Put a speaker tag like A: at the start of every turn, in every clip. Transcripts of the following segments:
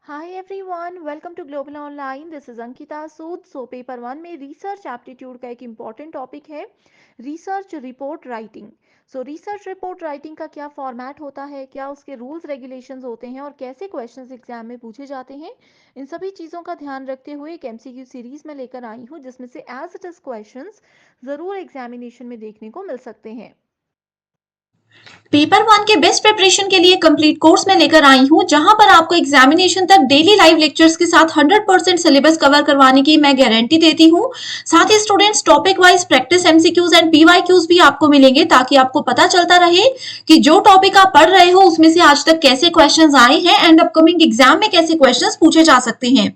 A: Hi everyone, welcome to Global Online. This is Ankita Sood. Paper one में research aptitude का एक important topic है research report writing. Research report writing का क्या format होता है, क्या उसके रूल्स रेगुलेशंस होते हैं और कैसे क्वेश्चंस एग्जाम में पूछे जाते हैं, इन सभी चीज़ों का ध्यान रखते हुए एक एमसीक्यू सीरीज में लेकर आई हूँ जिसमें से एज इट इज क्वेश्चंस ज़रूर एग्जामिनेशन में देखने को मिल सकते हैं।
B: पेपर वन के बेस्ट प्रिपरेशन के लिए कंप्लीट कोर्स में लेकर आई हूँ, जहां पर आपको एग्जामिनेशन तक डेली लाइव लेक्चर्स के साथ 100% सिलेबस कवर करवाने की मैं गारंटी देती हूँ। साथ ही students topic wise practice MCQs and PYQs भी आपको मिलेंगे, ताकि आपको पता चलता रहे कि जो टॉपिक आप पढ़ रहे हो उसमें से आज तक कैसे क्वेश्चंस आए हैं एंड अपकमिंग एग्जाम में कैसे क्वेश्चंस पूछे जा सकते हैं।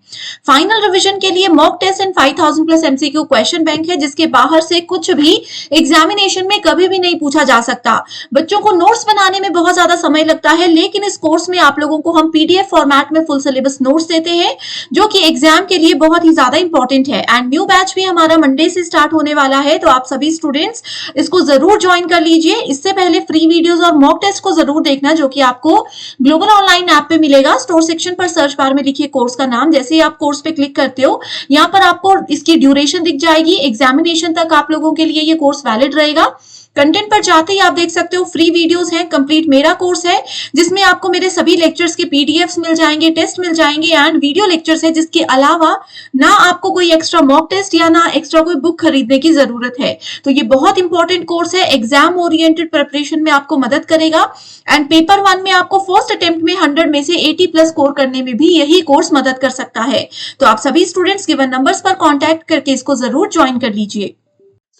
B: फाइनल रिवीजन के लिए mock test and 5000 plus MCQ question bank है, जिसके बाहर से कुछ भी एग्जामिनेशन में कभी भी नहीं पूछा जा सकता। बच्चों को नोट्स बनाने में बहुत ज्यादा समय लगता है, लेकिन इस कोर्स में आप लोगों को हम पीडीएफ फॉर्मेट में फुल सिलेबस नोट्स देते हैं, जो कि एग्जाम के लिए बहुत ही ज्यादा इंपॉर्टेंट है। एंड न्यू बैच भी हमारा मंडे से स्टार्ट होने वाला है, तो आप सभी स्टूडेंट्स इसको जरूर ज्वाइन कर लीजिए। इससे पहले फ्री वीडियोस और मॉक टेस्ट को जरूर देखना, जो कि आपको ग्लोबल ऑनलाइन ऐप पे मिलेगा। स्टोर सेक्शन पर सर्च बार में लिखिए कोर्स का नाम, जैसे ही आप कोर्स पे क्लिक करते हो यहाँ पर आपको इसकी ड्यूरेशन दिख जाएगी। एग्जामिनेशन तक आप लोगों के लिए ये कोर्स वैलिड रहेगा। कंटेंट पर जाते ही आप देख सकते हो फ्री वीडियोस हैं, कंप्लीट मेरा कोर्स है, जिसमें आपको मेरे सभी लेक्चर्स के पीडीएफ्स मिल जाएंगे, टेस्ट मिल जाएंगे एंड वीडियो लेक्चर्स है, जिसके अलावा ना आपको कोई एक्स्ट्रा मॉक टेस्ट या ना एक्स्ट्रा कोई बुक खरीदने की जरूरत है। तो ये बहुत इंपॉर्टेंट कोर्स है, एग्जाम ओरिएंटेड प्रिपरेशन में आपको मदद करेगा। एंड पेपर वन में आपको फर्स्ट अटेम्प्ट में 100 में से 80 प्लस स्कोर करने में भी यही कोर्स मदद कर सकता है। तो आप सभी स्टूडेंट्स गिवन नंबर्स पर कॉन्टैक्ट करके इसको जरूर ज्वाइन कर लीजिए।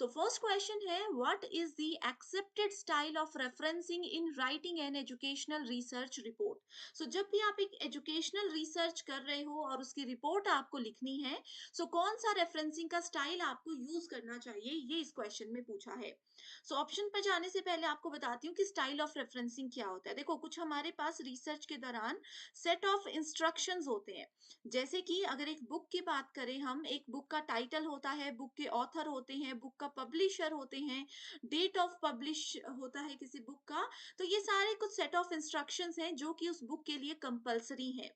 B: फर्स्ट क्वेश्चन है, what is the accepted style of referencing in writing an educational research report. जब भी आप एक एजुकेशनल रिसर्च कर रहे हो और उसकी रिपोर्ट आपको लिखनी है, कौन सा रेफरेंसिंग का स्टाइल आपको यूज करना चाहिए, ये इस क्वेश्चन में पूछा है। ऑप्शन पर जाने से पहले आपको बताती हूँ कि स्टाइल ऑफ रेफरेंसिंग क्या होता है। देखो, कुछ हमारे पास रिसर्च के दौरान सेट ऑफ इंस्ट्रक्शंस होते हैं। जैसे कि अगर एक बुक की बात करें, हम एक बुक का टाइटल होता है, बुक के ऑथर होते हैं, बुक का पब्लिशर होते हैं, डेट ऑफ पब्लिश होता है किसी बुक का। तो ये सारे कुछ सेट ऑफ इंस्ट्रक्शंस हैं जो कि उस बुक के लिए कंपलसरी है।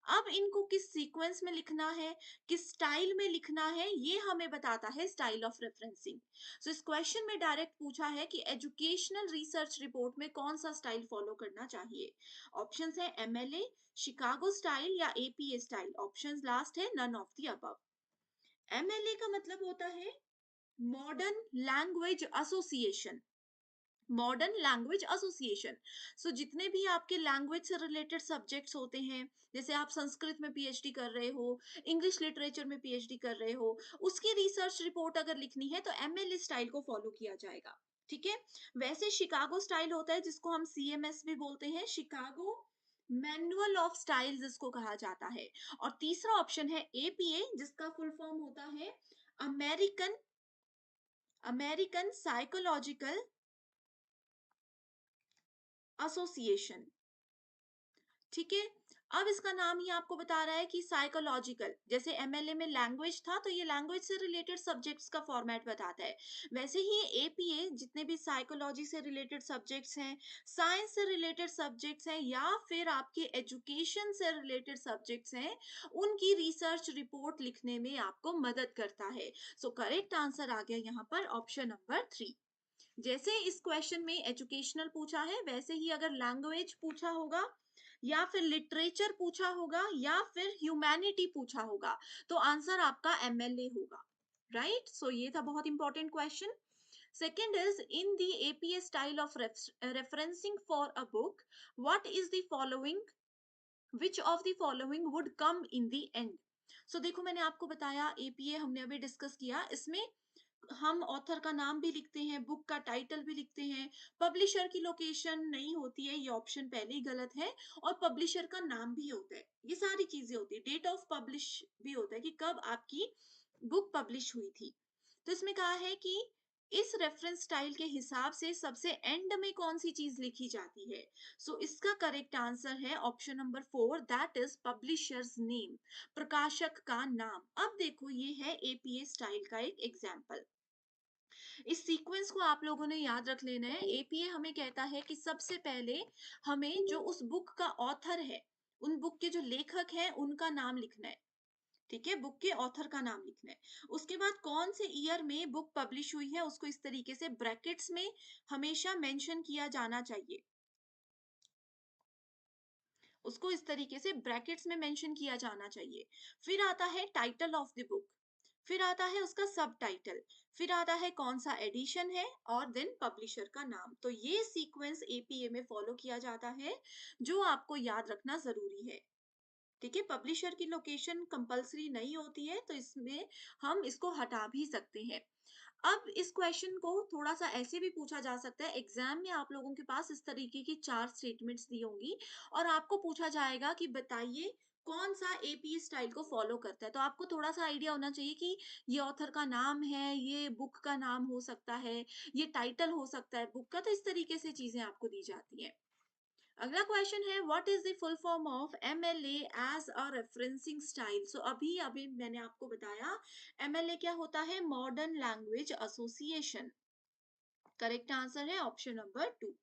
B: अब इनको किस सीक्वेंस में लिखना है, किस स्टाइल में लिखना है, ये हमें बताता है स्टाइल ऑफ रेफरेंसिंग। इस क्वेश्चन में डायरेक्ट पूछा है कि एजुकेशनल रिसर्च रिपोर्ट में कौन सा स्टाइल फॉलो करना चाहिए। ऑप्शंस है एमएलए, शिकागो स्टाइल या एपीए स्टाइल। ऑप्शंस लास्ट है none of the above. MLA का मतलब होता है modern language Association. Modern language Association. जितने भी आपके लैंग्वेज से रिलेटेड सब्जेक्ट्स होते हैं, जैसे आप संस्कृत में पीएचडी कर रहे हो, इंग्लिश लिटरेचर में पीएचडी कर रहे हो, उसकी रिसर्च रिपोर्ट अगर लिखनी है तो एमएलए स्टाइल को फॉलो किया जाएगा। ठीक है। वैसे शिकागो स्टाइल होता है, जिसको हम सीएमएस भी बोलते हैं, शिकागो मैनुअल ऑफ स्टाइल्स इसको कहा जाता है। और तीसरा ऑप्शन है एपीए, जिसका फुल फॉर्म होता है अमेरिकन अमेरिकन साइकोलॉजिकल एसोसिएशन। ठीक है। अब इसका नाम ही आपको बता रहा है कि साइकोलॉजिकल, जैसे एमएलए में लैंग्वेज था तो ये लैंग्वेज से रिलेटेड सब्जेक्ट्स का फॉर्मेट बताता है। वैसे ही एपीए जितने भी साइकोलॉजी से रिलेटेड सब्जेक्ट्स हैं, साइंस से रिलेटेड सब्जेक्ट्स हैं या फिर आपके एजुकेशन से रिलेटेड सब्जेक्ट्स हैं, उनकी रिसर्च रिपोर्ट लिखने में आपको मदद करता है। करेक्ट आंसर आ गया यहाँ पर ऑप्शन नंबर 3। जैसे इस क्वेश्चन में एजुकेशनल पूछा है, वैसे ही अगर लैंग्वेज पूछा होगा या फिर लिटरेचर पूछा होगा या फिर ह्यूमैनिटी पूछा होगा, तो आंसर आपका एमएलए होगा। राइट। ये था बहुत important question. Second is, in the APA style of referencing for a book, what is the following, which of the following would come in the end. देखो, मैंने आपको बताया एपीए हमने अभी डिस्कस किया, इसमें हम ऑथर का नाम भी लिखते हैं, बुक का टाइटल भी लिखते हैं, पब्लिशर की लोकेशन नहीं होती है, ये ऑप्शन पहले ही गलत है, और पब्लिशर का नाम भी होता है, ये सारी चीजें होती है। डेट ऑफ पब्लिश भी होता है कि कब आपकी बुक पब्लिश हुई थी। तो इसमें कहा है कि इस रेफरेंस स्टाइल के हिसाब से सबसे एंड में कौन सी चीज लिखी जाती है। इसका करेक्ट आंसर है option number 4, that is publishers name, प्रकाशक का नाम। अब देखो, ये है एपीए स्टाइल का एक एग्जाम्पल। इस सीक्वेंस को आप लोगों ने याद रख लेना है। एपीए हमें कहता है कि सबसे पहले हमें जो उस बुक का ऑथर है, उन बुक के जो लेखक हैं उनका नाम लिखना है, ठीक है, बुक के ऑथर का नाम लिखना है। उसके बाद कौन से ईयर में बुक पब्लिश हुई है उसको इस तरीके से ब्रैकेट्स में हमेशा मेंशन किया जाना चाहिए, उसको इस तरीके से ब्रैकेट्स में मेंशन किया जाना चाहिए। फिर आता है टाइटल ऑफ द बुक, फिर आता है उसका सब टाइटल, फिर आता है कौन सा एडिशन है और देन पब्लिशर का नाम। तो ये सीक्वेंस एपीए में फॉलो किया जाता है जो आपको याद रखना जरूरी है, ठीक है। पब्लिशर की लोकेशन कंपलसरी नहीं होती है तो इसमें हम इसको हटा भी सकते हैं। अब इस क्वेश्चन को थोड़ा सा ऐसे भी पूछा जा सकता है, एग्जाम में आप लोगों के पास इस तरीके की 4 स्टेटमेंट्स दी होंगी और आपको पूछा जाएगा कि बताइए कौन सा एपी स्टाइल को फॉलो करता है। तो आपको थोड़ा सा आइडिया होना चाहिए कि ये ऑथर का नाम है, ये बुक का नाम हो सकता है, ये टाइटल हो सकता है बुक का। तो इस तरीके से चीजें आपको दी जाती हैं। अगला क्वेश्चन है what is the full form of MLA as a referencing style. So अभी अभी मैंने आपको बताया एमएलए क्या होता है, modern language association. Correct answer है ऑप्शन नंबर 2।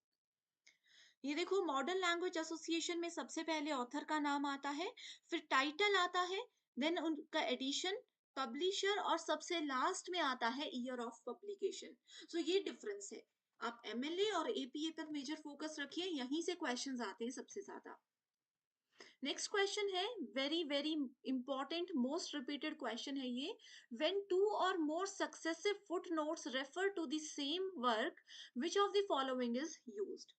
B: ये देखो मॉडर्न लैंग्वेज एसोसिएशन में सबसे पहले ऑथर का नाम आता है, फिर टाइटल आता है, देन उनका एडिशन, पब्लिशर और सबसे लास्ट में आता है ईयर ऑफ पब्लिकेशन। सो ये डिफरेंस है। आप एमएलए और एपीए पर मेजर फोकस रखिए, यहीं से क्वेश्चंस आते हैं सबसे ज्यादा। नेक्स्ट क्वेश्चन है very very important, most repeated question है ये। When two or more successive footnotes refer to the same work which of the following is used.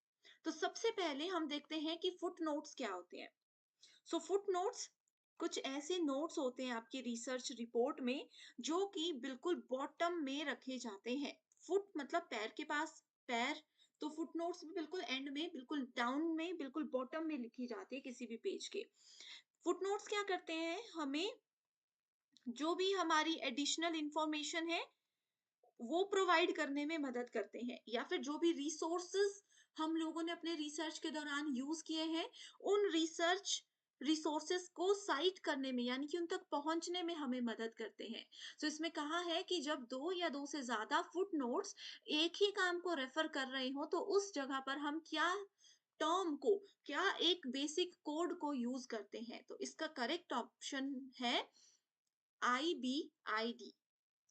B: तो सबसे पहले हम देखते हैं कि फुटनोट्स क्या होते हैं। सो फुटनोट्स कुछ ऐसे नोट्स होते हैं आपकी रिसर्च रिपोर्ट में जो कि बिल्कुल बॉटम में रखे जाते हैं। फुट मतलब पैर के पास, पैर, तो फुटनोट्स भी बिल्कुल एंड में, बिल्कुल डाउन में, बिल्कुल बॉटम में लिखी जाती है किसी भी पेज के। फुटनोट्स क्या करते हैं, हमें जो भी हमारी एडिशनल इंफॉर्मेशन है वो प्रोवाइड करने में मदद करते हैं, या फिर जो भी रिसोर्सेज हम लोगों ने अपने रिसर्च के दौरान यूज किए हैं उन रिसर्च रिसोर्सेज को साइट करने में यानी कि उन तक पहुंचने में हमें मदद करते हैं। तो इसमें कहा है कि जब दो या दो से ज्यादा फुटनोट्स एक ही काम को रेफर कर रहे हो तो उस जगह पर हम क्या टर्म को, क्या एक बेसिक कोड को यूज करते हैं। तो इसका करेक्ट ऑप्शन है IBID।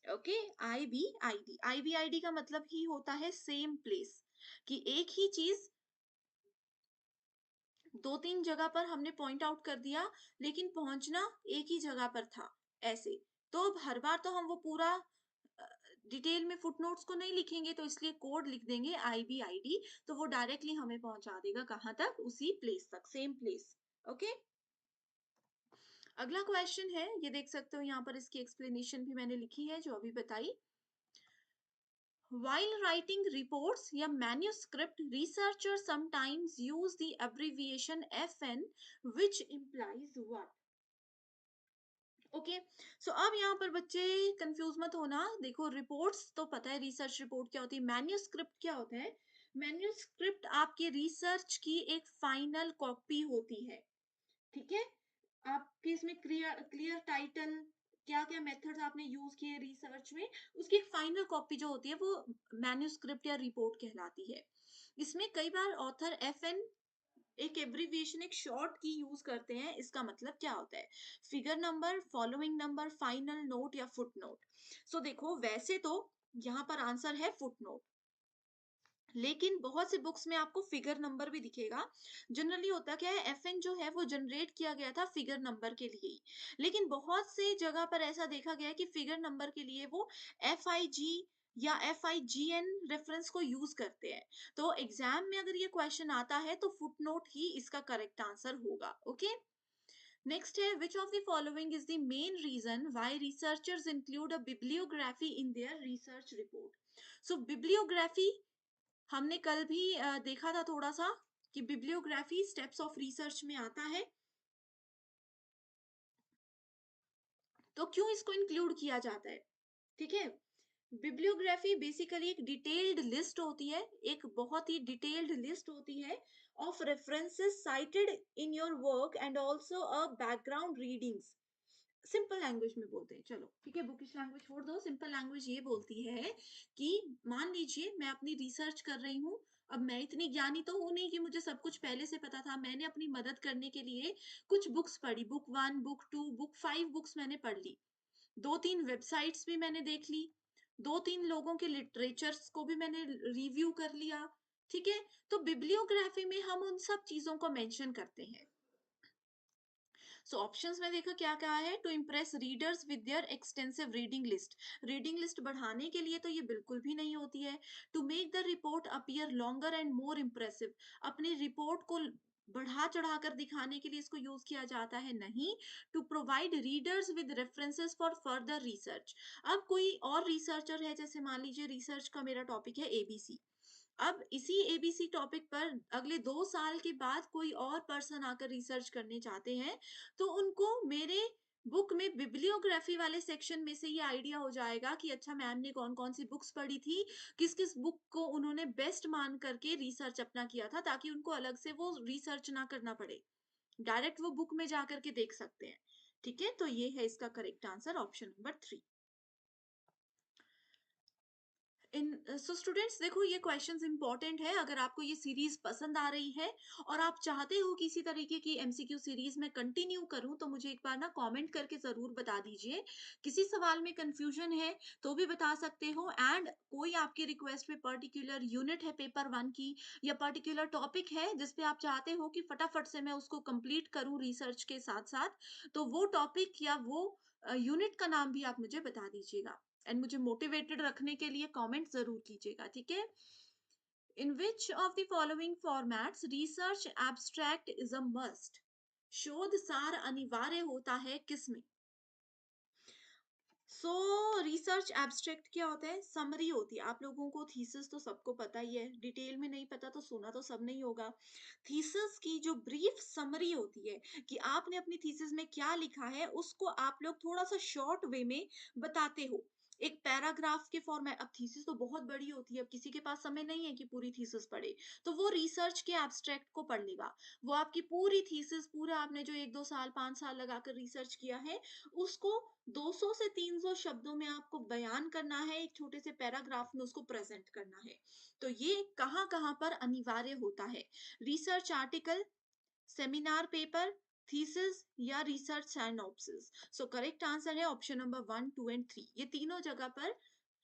B: Okay, IBID। IBID का मतलब ही होता है सेम प्लेस, कि एक ही चीज दो तीन जगह पर हमने पॉइंट आउट कर दिया लेकिन पहुंचना एक ही जगह पर था, ऐसे। तो अब हर बार तो हम वो पूरा डिटेल में फुटनोट्स को नहीं लिखेंगे तो इसलिए कोड लिख देंगे IBID, तो वो डायरेक्टली हमें पहुंचा देगा कहां तक, उसी प्लेस तक, सेम प्लेस। ओके। अगला क्वेश्चन है, ये देख सकते हो यहाँ पर इसकी एक्सप्लेनेशन भी मैंने लिखी है जो अभी बताई। While writing reports या manuscript, researchers sometimes use the abbreviation FN, which implies what? Okay, so अब यहाँ पर बच्चे कंफ्यूज मत होना। देखो रिपोर्ट्स तो पता है, रिसर्च रिपोर्ट क्या होती है, मैन्यूस्क्रिप्ट क्या होता है। मैन्यूस्क्रिप्ट आपके रिसर्च की एक फाइनल कॉपी होती है, ठीक है। आपके इसमें क्लियर क्लियर टाइटल, क्या क्या मेथड्स आपने यूज किए रिसर्च में, उसकी एक फाइनल कॉपी जो होती है वो मैन्यूस्क्रिप्ट या रिपोर्ट कहलाती है। इसमें कई बार ऑथर FN एक एब्रीविएशन, एक शॉर्ट की यूज करते हैं। इसका मतलब क्या होता है, figure number, following number, final note या फुट नोट। सो देखो वैसे तो यहाँ पर आंसर है फुट नोट, लेकिन बहुत से बुक्स में आपको फिगर नंबर भी दिखेगा। जनरली होता क्या है, FN जो है वो जनरेट किया गया था फिगर नंबर के लिए ही, लेकिन बहुत से जगह पर ऐसा देखा गया है कि फिगर नंबर के लिए वो FIG या FIGN रेफरेंस को यूज करते हैं। तो एग्जाम में अगर ये क्वेश्चन आता है तो फुटनोट ही इसका करेक्ट आंसर होगा। ओके। नेक्स्ट है which of the following is the main reason why researchers include a bibliography in their research report. So bibliography हमने कल भी देखा था थोड़ा सा कि बिब्लियोग्राफी स्टेप्स ऑफ रिसर्च में आता है, तो क्यों इसको इंक्लूड किया जाता है, ठीक है। बिब्लियोग्राफी बेसिकली एक डिटेल्ड लिस्ट होती है, एक बहुत ही डिटेल्ड लिस्ट होती है of references cited in your work and also a background readings. Simple language में बोलते हैं, चलो ठीक है, बुकिश लैंग्वेज छोड़ दो, सिंपल लैंग्वेज ये बोलती है कि मान लीजिए मैं अपनी रिसर्च कर रही हूँ अब मैं इतनी ज्ञानी तो हूँ नहीं कि मुझे सब कुछ पहले से पता था। मैंने अपनी मदद करने के लिए कुछ बुक्स पढ़ी, बुक 1, बुक 2, बुक 5 बुक्स मैंने पढ़ ली। 2-3 वेबसाइट्स भी मैंने देख ली, 2-3 लोगों के लिटरेचर्स को भी मैंने रिव्यू कर लिया, ठीक है? तो बिब्लियोग्राफी में हम उन सब चीज़ों को मेंशन करते हैं। सो ऑप्शंस में देखा क्या-क्या है, to impress readers with their extensive reading list बढ़ाने के लिए तो ये बिल्कुल भी नहीं होती है। To make the report appear longer and more impressive, अपनी रिपोर्ट को बढ़ा चढ़ा कर दिखाने के लिए इसको यूज किया जाता है, नहीं। To provide readers with references for further research, अब कोई और रिसर्चर है, जैसे मान लीजिए रिसर्च का मेरा टॉपिक है एबीसी, अब इसी एबीसी टॉपिक पर अगले 2 साल के बाद कोई और पर्सन आकर रिसर्च करने चाहते हैं, तो उनको मेरे बुक में बिब्लियोग्राफी वाले सेक्शन में से ये आइडिया हो जाएगा कि अच्छा मैम ने कौन-कौन सी बुक्स पढ़ी थी, किस-किस बुक को उन्होंने बेस्ट मान करके रिसर्च अपना किया था, ताकि उनको अलग से वो रिसर्च ना करना पड़े। डायरेक्ट वो बुक में जाकर के देख सकते हैं। ठीक है? तो ये है इसका correct answer option number 3। So students देखो, ये क्वेश्चंस इंपॉर्टेंट है। अगर आपको ये सीरीज पसंद आ रही है और आप चाहते हो कि इसी तरीके की एमसीक्यू सीरीज में कंटिन्यू करूं, तो मुझे एक बार ना कमेंट करके जरूर बता दीजिए। किसी सवाल में कंफ्यूजन है तो भी बता सकते हो, एंड कोई आपकी रिक्वेस्ट पे पर्टिकुलर यूनिट है पेपर 1 की, या पर्टिकुलर टॉपिक है जिसपे आप चाहते हो कि फटाफट से मैं उसको कंप्लीट करूं रिसर्च के साथ साथ, तो वो टॉपिक या वो यूनिट का नाम भी आप मुझे बता दीजिएगा, एंड मुझे मोटिवेटेड रखने के लिए कमेंट जरूर कीजिएगा, ठीक है? In which of the following formats research abstract is a must, शोध सार अनिवार्य होता है किसमें? सो रिसर्च एब्स्ट्रैक्ट क्या होता है? समरी होती है। आप लोगों को थीसिस तो सबको पता ही है, डिटेल में नहीं पता तो सुना तो सब नहीं होगा। थीसिस की जो ब्रीफ समरी होती है कि आपने अपनी थीसिस में क्या लिखा है, उसको आप लोग थोड़ा सा शॉर्ट वे में बताते हो, एक पैराग्राफ के फॉर्मेट। अब थीसिस तो बहुत बड़ी होती है, अब किसी के पास समय नहीं है कि पूरी थीसिस पढ़े, तो वो रिसर्च के एब्स्ट्रैक्ट को पढ़ लेगा। वो आपकी पूरी थीसिस, पूरा आपने जो 1-2 साल 5 साल लगाकर रिसर्च किया है, उसको 200 से 300 शब्दों में आपको बयान करना है, एक छोटे से पैराग्राफ में उसको प्रेजेंट करना है। तो ये कहाँ-कहाँ पर अनिवार्य होता है? Research article, seminar paper, thesis या research synopsis. So correct answer है ऑप्शन नंबर 1, 2 एंड 3। ये तीनों जगह पर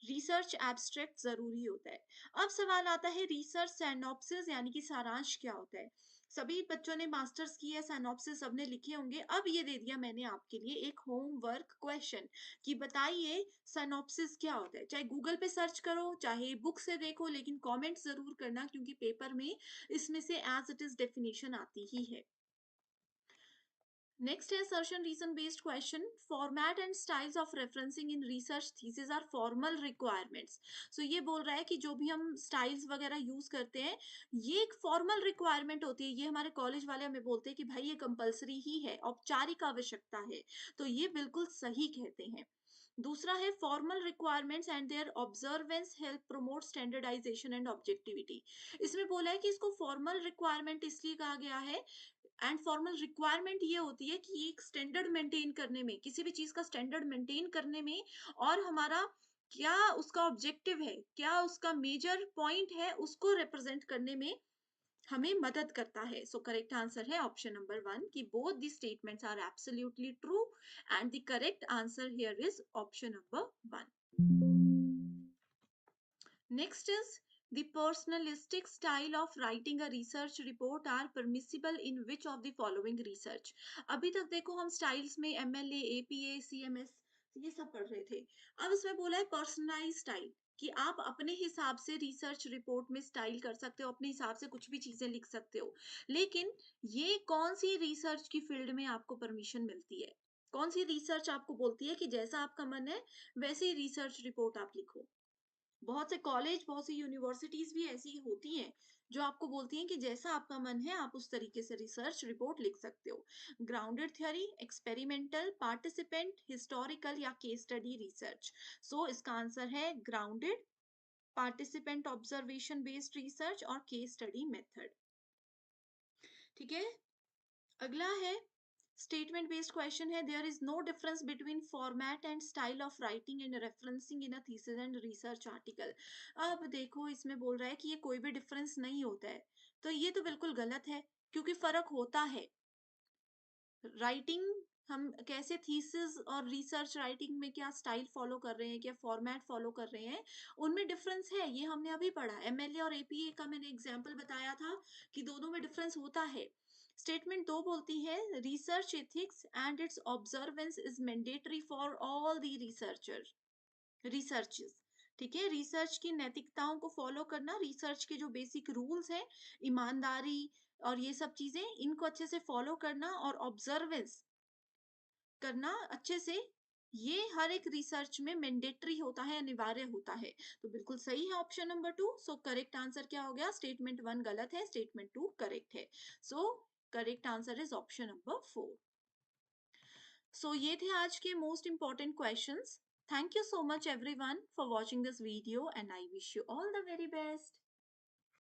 B: रिसर्च एब्स्ट्रैक्ट जरूरी होता है। अब सवाल आता है रिसर्च साइनॉप्सिस यानी कि सारांश क्या होता है? सभी बच्चों ने मास्टर्स की है, साइनॉप्सिस सबने लिखे होंगे। अब ये दे दिया मैंने आपके लिए एक होमवर्क क्वेश्चन कि बताइए साइनॉप्सिस क्या होता है। चाहे गूगल पे सर्च करो, चाहे बुक से देखो, लेकिन कमेंट जरूर करना, क्योंकि पेपर में इसमें से एज इट इज डेफिनेशन आती ही है। नेक्स्ट है assertion reason based question, format and styles of referencing in research thesis are formal requirements। so ये बोल रहा है कि जो भी हम स्टाइल्स वगैरह यूज करते हैं, ये एक फॉर्मल रिक्वायरमेंट होती है। ये हमारे कॉलेज वाले हमें बोलते हैं कि भाई ये कंपलसरी ही है, औपचारिक आवश्यकता है। तो ये बिल्कुल सही कहते हैं। दूसरा है formal requirements and their observance help promote standardisation and objectivity. इसमें बोला है कि इसको फॉर्मल रिक्वायरमेंट इसलिए कहा गया है, एंड फॉर्मल रिक्वायरमेंट ये होती है कि एक स्टैंडर्ड मेंटेन करने में, किसी भी चीज का स्टैंडर्ड मेंटेन करने में, और हमारा क्या उसका ऑब्जेक्टिव है, क्या उसका मेजर पॉइंट है, उसको रिप्रेजेंट करने में हमें मदद करता है। सो करेक्ट आंसर है ऑप्शन नंबर 1 कि both the statements are absolutely true, and the correct answer here is option number 1। Next is the personalistic style of writing a research report are permissible in which of the following research। अभी तक देखो हम styles में MLA, APA, CMS ये सब पढ़ रहे थे। अब इसमें बोला है पर्सनलाइज स्टाइल, कि आप अपने हिसाब से रिसर्च रिपोर्ट में स्टाइल कर सकते हो, अपने हिसाब से कुछ भी चीजें लिख सकते हो। लेकिन ये कौन सी रिसर्च की फील्ड में आपको परमिशन मिलती है? कौन सी रिसर्च आपको बोलती है कि जैसा आपका मन है वैसे ही रिसर्च रिपोर्ट आप लिखो? बहुत से कॉलेज, बहुत सी यूनिवर्सिटीज भी ऐसी होती हैं जो आपको बोलती हैं कि जैसा आपका मन है आप उस तरीके से रिसर्च रिपोर्ट लिख सकते हो। Grounded theory, experimental, participant, historical या केस स्टडी रिसर्च। सो इसका आंसर है grounded, participant observation based research और केस स्टडी मेथड। ठीक है, अगला है स्टेटमेंट बेस्ड क्वेश्चन है, there is no difference between format and style of writing and referencing in a thesis and research article. अब देखो इसमें बोल रहा है कि ये कोई भी डिफरेंस नहीं होता है, तो ये तो बिल्कुल गलत है, क्योंकि फर्क होता है। राइटिंग हम कैसे थीसिस और रिसर्च राइटिंग में क्या स्टाइल फॉलो कर रहे हैं, क्या फॉर्मेट फॉलो कर रहे हैं, उनमें डिफरेंस है, ये हमने अभी पढ़ा। एमएलए और एपीए का मैंने एग्जांपल बताया था कि दोनों में डिफरेंस होता है। स्टेटमेंट 2 बोलती है, research ethics and it's observance is mandatory for all the researcher researches. ठीक है, रिसर्च की नैतिकताओं को फॉलो करना, रिसर्च के जो बेसिक रूल्स हैं, ईमानदारी और ये सब चीजें, इनको अच्छे से फॉलो करना और ऑब्जर्वेंस करना अच्छे से, ये हर एक रिसर्च में मैंडेटरी होता है, अनिवार्य होता है। तो बिल्कुल सही है ऑप्शन नंबर 2। सो करेक्ट आंसर क्या हो गया, स्टेटमेंट 1 गलत है, स्टेटमेंट 2 करेक्ट है। So correct answer is option number 4। सो ये थे आज के most important questions. Thank you so much everyone for watching this video and I wish you all the very best.